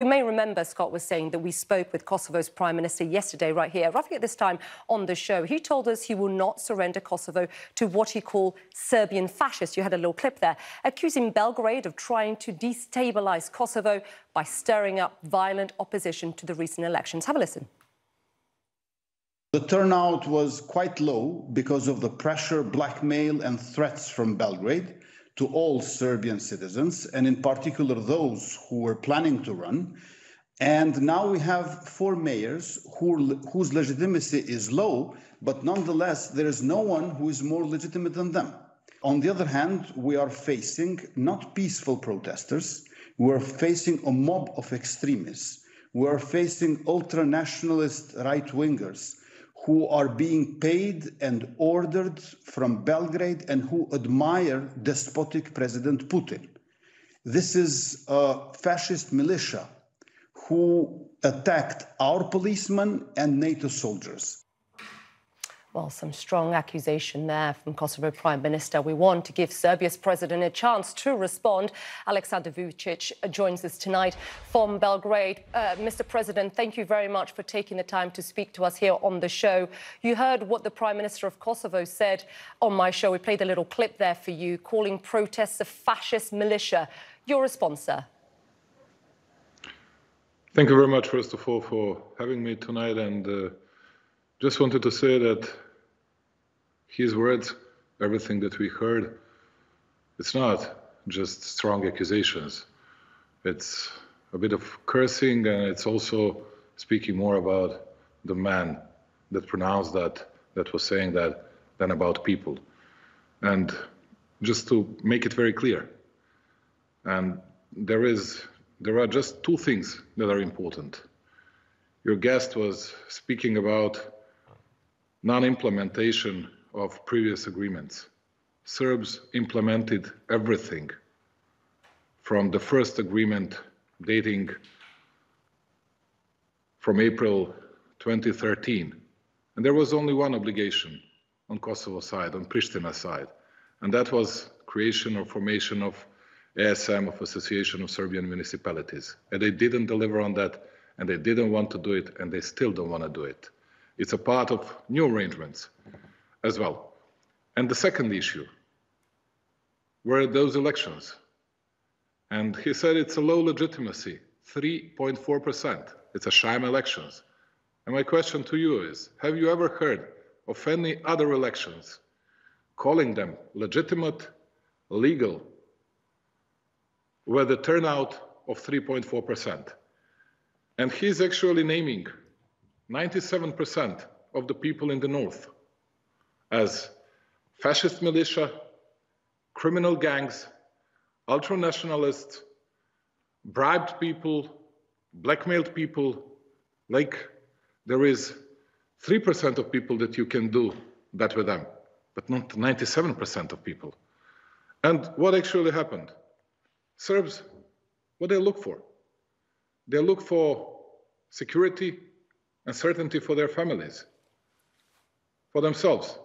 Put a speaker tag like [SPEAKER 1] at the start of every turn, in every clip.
[SPEAKER 1] You may remember Scott was saying that we spoke with Kosovo's Prime Minister yesterday right here, roughly at this time on the show. He told us he will not surrender Kosovo to what he called Serbian fascists. You had a little clip there, accusing Belgrade of trying to destabilise Kosovo by stirring up violent opposition to the recent elections. Have a listen.
[SPEAKER 2] The turnout was quite low because of the pressure, blackmail and threats from Belgrade to all Serbian citizens, and in particular those who were planning to run. And now we have 4 mayors whose legitimacy is low, but nonetheless, there is no one who is more legitimate than them. On the other hand, we are facing not peaceful protesters, we are facing a mob of extremists, we are facing ultra-nationalist right-wingers, who are being paid and ordered from Belgrade and who admire despotic President Putin. This is a fascist militia who attacked our policemen and NATO soldiers.
[SPEAKER 1] Well, some strong accusation there from Kosovo Prime Minister. We want to give Serbia's president a chance to respond. Aleksandar Vučić joins us tonight from Belgrade. Mr. President, thank you very much for taking the time to speak to us here on the show. You heard what the Prime Minister of Kosovo said on my show. We played a little clip there for you, calling protests a fascist militia. Your response, sir?
[SPEAKER 3] Thank you very much, first of all, for having me tonight. And just wanted to say that his words, everything that we heard, it's not just strong accusations. It's a bit of cursing, and it's also speaking more about the man that pronounced that was saying that, than about people. And just to make it very clear, and there are just 2 things that are important. Your guest was speaking about non-implementation of previous agreements. Serbs implemented everything from the first agreement dating from April 2013. And there was only one obligation on Kosovo side, on Pristina side, and that was creation or formation of ASM, of Association of Serbian Municipalities. And they didn't deliver on that, and they didn't want to do it, and they still don't want to do it. It's a part of new arrangements as well. And the second issue were those elections. And he said it's a low legitimacy, 3.4%. It's a sham elections. And my question to you is, have you ever heard of any other elections calling them legitimate, legal, with a turnout of 3.4%? And he's actually naming 97% of the people in the north as fascist militia, criminal gangs, ultra-nationalists, bribed people, blackmailed people. Like there is 3% of people that you can do that with them, but not 97% of people. And what actually happened? Serbs, what they look for? They look for security and certainty for their families, for themselves.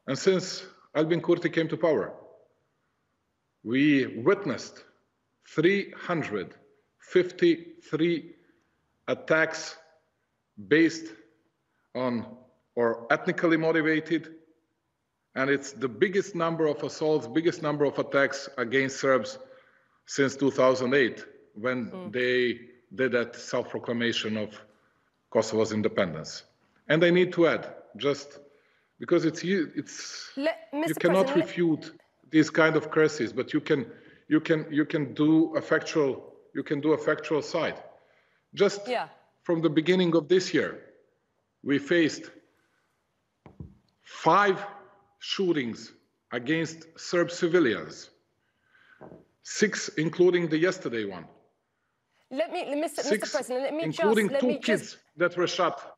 [SPEAKER 3] And since Albin Kurti came to power, we witnessed 353 attacks based on or ethnically motivated, and it's the biggest number of assaults, biggest number of attacks against Serbs since 2008, when they did that self-proclamation of Kosovo's independence. And I need to add, just because you cannot refute these kind of curses, but you can do a factual side. Just from the beginning of this year, we faced 5 shootings against Serb civilians, 6 including the yesterday one. Mr. President, let me including 2 kids that were shot.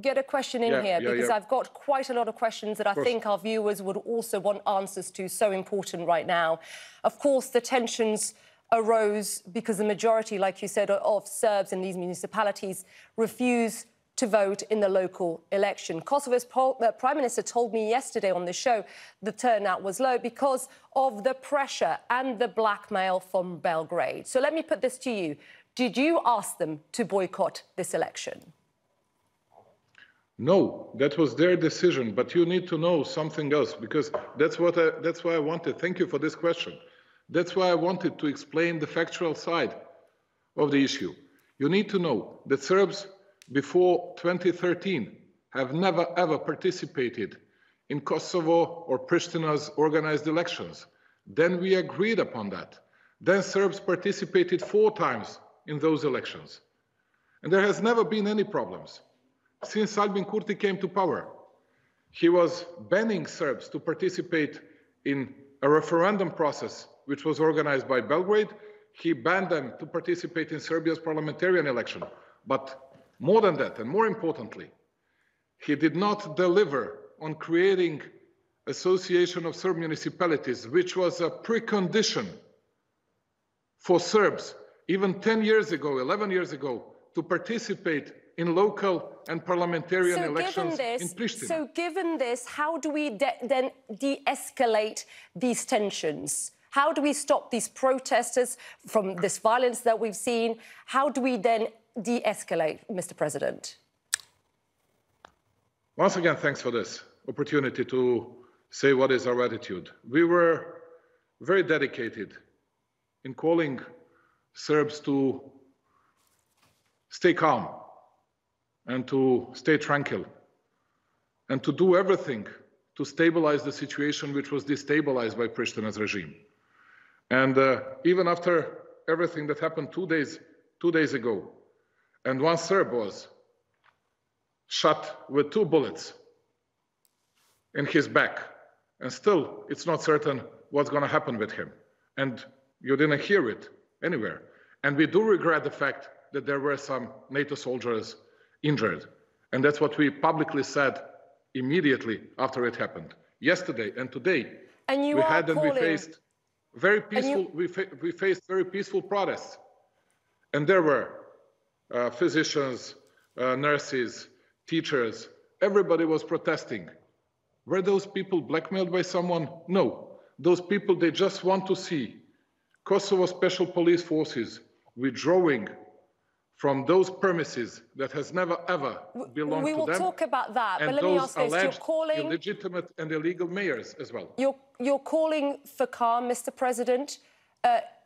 [SPEAKER 1] Get a question in here, because I've got quite a lot of questions that I think our viewers would also want answers to, so important right now. Of course, the tensions arose because the majority, like you said, of Serbs in these municipalities refuse to vote in the local election. Kosovo's Prime Minister told me yesterday on the show the turnout was low because of the pressure and the blackmail from Belgrade. So let me put this to you. Did you ask them to boycott this election?
[SPEAKER 3] No, that was their decision. But you need to know something else, because that's why I wanted. Thank you for this question. That's why I wanted to explain the factual side of the issue. You need to know that Serbs before 2013 have never ever participated in Kosovo or Pristina's organized elections. Then we agreed upon that. Then Serbs participated 4 times in those elections. And there has never been any problems. Since Albin Kurti came to power, he was banning Serbs to participate in a referendum process which was organized by Belgrade. He banned them to participate in Serbia's parliamentarian election. But more than that, and more importantly, he did not deliver on creating Association of Serb Municipalities, which was a precondition for Serbs, even 10 years ago, 11 years ago, to participate in local and parliamentarian elections in Pristina.
[SPEAKER 1] So given this, how do we then de-escalate these tensions? How do we stop these protesters from this violence that we've seen? How do we then de-escalate, Mr. President?
[SPEAKER 3] Once again, thanks for this opportunity to say what is our attitude. We were very dedicated in calling Serbs to stay calm and to stay tranquil and to do everything to stabilize the situation which was destabilized by Pristina's regime. And even after everything that happened 2 days ago, and one Serb was shot with 2 bullets in his back, and still it's not certain what's going to happen with him. And you didn't hear it anywhere. And we do regret the fact that there were some NATO soldiers injured. And that's what we publicly said immediately after it happened. Yesterday and today, we faced very peaceful, we faced very peaceful protests. And there were physicians, nurses, teachers, everybody was protesting. Were those people blackmailed by someone? No. Those people, they just want to see Kosovo Special Police Forces withdrawing from those premises that has never ever belonged to them.
[SPEAKER 1] We will talk about that, but let me ask this. You're calling
[SPEAKER 3] illegitimate and illegal mayors as well.
[SPEAKER 1] You're calling for calm, Mr. President.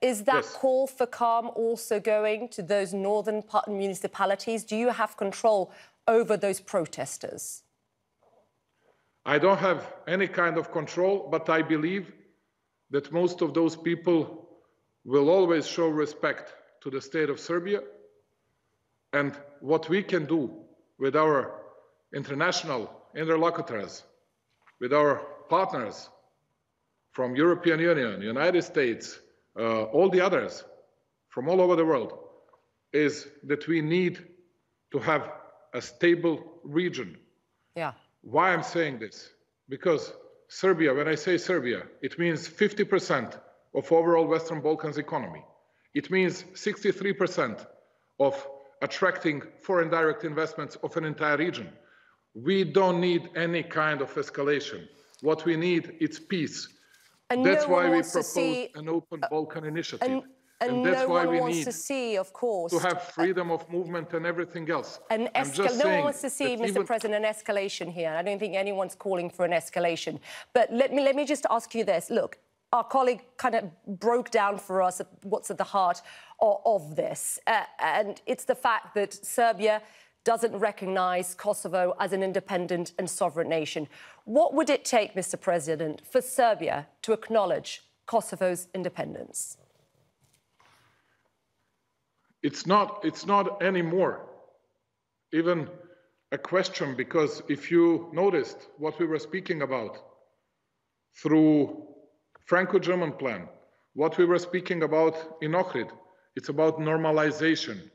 [SPEAKER 1] Is that call for calm also going to those northern municipalities? Do you have control over those protesters?
[SPEAKER 3] I don't have any kind of control, but I believe that most of those people will always show respect to the state of Serbia. And what we can do with our international interlocutors, with our partners from European Union, United States, all the others from all over the world, is that we need to have a stable region.
[SPEAKER 1] Yeah.
[SPEAKER 3] Why I'm saying this? Because Serbia, when I say Serbia, it means 50% of overall Western Balkans economy. It means 63% of attracting foreign direct investments of an entire region. We don't need any kind of escalation. What we need is peace.
[SPEAKER 1] And
[SPEAKER 3] that's why we proposed an open Balkan initiative. And that's why we need
[SPEAKER 1] to see, of course,
[SPEAKER 3] to have freedom of movement and everything else.
[SPEAKER 1] No one wants to see, Mr. President, an escalation here. I don't think anyone's calling for an escalation. But let me just ask you this. Look, our colleague kind of broke down for us what's at the heart of this. And it's the fact that Serbia doesn't recognise Kosovo as an independent and sovereign nation. What would it take, Mr. President, for Serbia to acknowledge Kosovo's independence?
[SPEAKER 3] It's not anymore even a question, because if you noticed what we were speaking about through Franco-German plan, what we were speaking about in Ohrid, it's about normalization.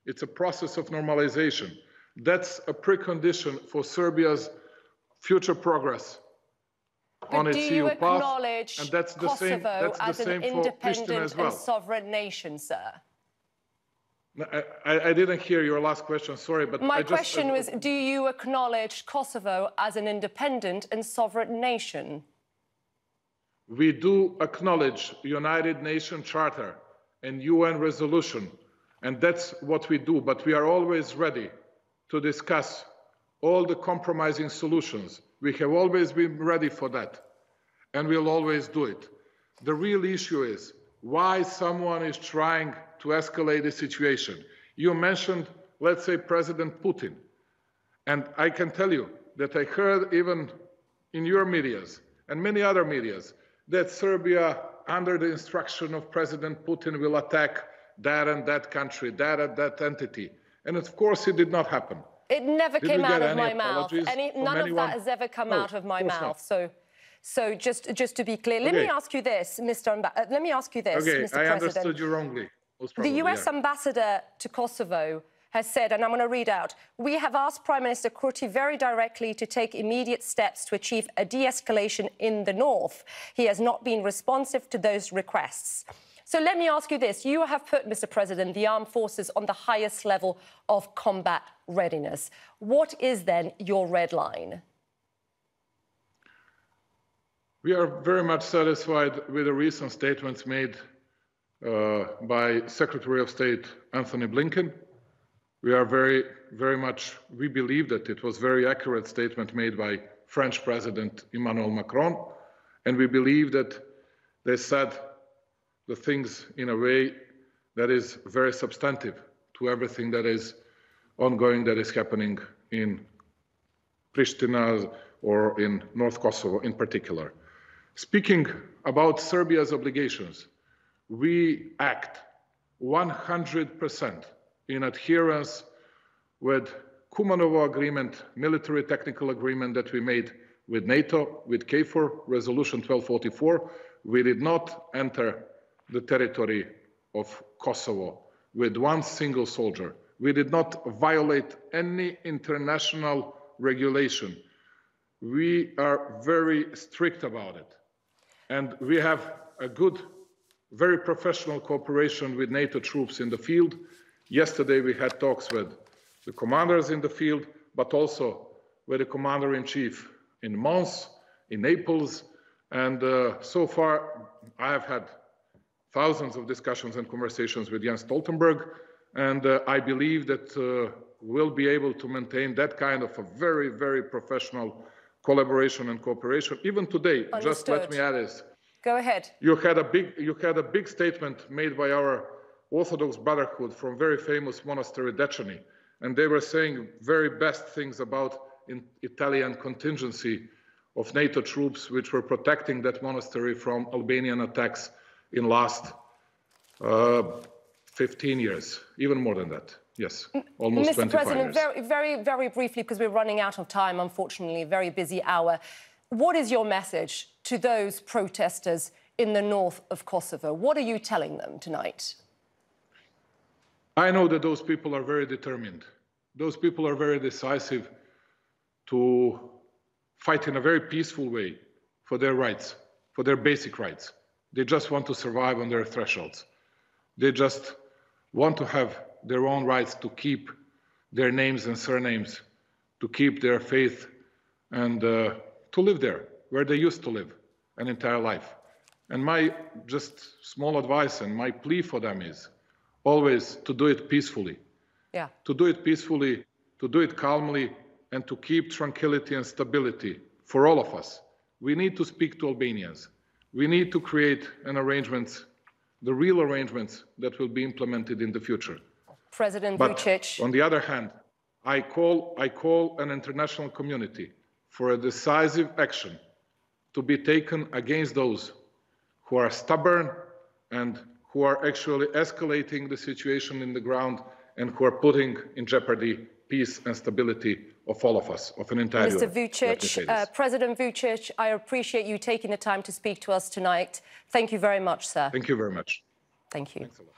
[SPEAKER 3] It's a process of normalization. That's a precondition for Serbia's future progress on its EU path. And that's the same. That's the same for Pristina as well.
[SPEAKER 1] And sovereign nation, sir?
[SPEAKER 3] I didn't hear your last question, sorry, but
[SPEAKER 1] my question was, do you acknowledge Kosovo as an independent and sovereign nation?
[SPEAKER 3] We do acknowledge United Nations Charter and UN resolution, and that's what we do, but we are always ready to discuss all the compromising solutions. We have always been ready for that, and we'll always do it. The real issue is why someone is trying to escalate the situation. You mentioned, let's say, President Putin. And I can tell you that I heard even in your medias and many other medias that Serbia, under the instruction of President Putin, will attack that and that country, that and that entity. And of course, it did not happen.
[SPEAKER 1] It never came out of my mouth. None of that has ever come out of my mouth. So just to be clear, let me ask you this, Mr. President.
[SPEAKER 3] I understood you wrongly.
[SPEAKER 1] The US ambassador to Kosovo has said, and I'm going to read out, we have asked Prime Minister Kurti very directly to take immediate steps to achieve a de-escalation in the north. He has not been responsive to those requests. So let me ask you this. You have put, Mr. President, the armed forces on the highest level of combat readiness. What is then your red line?
[SPEAKER 3] We are very much satisfied with the recent statements made by Secretary of State Anthony Blinken. We are we believe that it was a very accurate statement made by French President Emmanuel Macron, and we believe that they said the things in a way that is very substantive to everything that is ongoing, that is happening in Pristina or in North Kosovo in particular. Speaking about Serbia's obligations, we act 100% in adherence with Kumanovo Agreement, military technical agreement that we made with NATO, with KFOR, Resolution 1244. We did not enter the territory of Kosovo with one single soldier. We did not violate any international regulation. We are very strict about it. And we have a good, very professional cooperation with NATO troops in the field. Yesterday we had talks with the commanders in the field, but also with the commander-in-chief in Mons, in Naples. And so far I have had thousands of discussions and conversations with Jens Stoltenberg, and I believe that we'll be able to maintain that kind of a very, very professional collaboration and cooperation. Even today,
[SPEAKER 1] Understood.
[SPEAKER 3] Just let me add this.
[SPEAKER 1] Go ahead.
[SPEAKER 3] You had a big statement made by our Orthodox Brotherhood from very famous monastery Decani, and they were saying very best things about Italian contingency of NATO troops which were protecting that monastery from Albanian attacks in last 15 years, even more than that. Yes, almost
[SPEAKER 1] Mr.
[SPEAKER 3] 25
[SPEAKER 1] President,
[SPEAKER 3] years.
[SPEAKER 1] very briefly, because we're running out of time, unfortunately, a very busy hour. What is your message to those protesters in the north of Kosovo? What are you telling them tonight?
[SPEAKER 3] I know that those people are very determined. Those people are very decisive to fight in a very peaceful way for their rights, for their basic rights. They just want to survive on their thresholds. They just want to have their own rights to keep their names and surnames, to keep their faith, and to live there where they used to live an entire life. And my just small advice and my plea for them is always to do it peacefully.
[SPEAKER 1] Yeah.
[SPEAKER 3] To do it peacefully, to do it calmly, and to keep tranquility and stability for all of us. We need to speak to Albanians. We need to create an arrangement, the real arrangements that will be implemented in the future.
[SPEAKER 1] President
[SPEAKER 3] But
[SPEAKER 1] Vučić.
[SPEAKER 3] on the other hand, I call an international community for a decisive action to be taken against those who are stubborn and who are actually escalating the situation in the ground and who are putting in jeopardy peace and stability of all of us, of an entire
[SPEAKER 1] Mr.
[SPEAKER 3] Europe.
[SPEAKER 1] Vučić, President Vučić, I appreciate you taking the time to speak to us tonight. Thank you very much, sir.
[SPEAKER 3] Thank you very much.
[SPEAKER 1] Thank you.
[SPEAKER 3] Thanks a lot.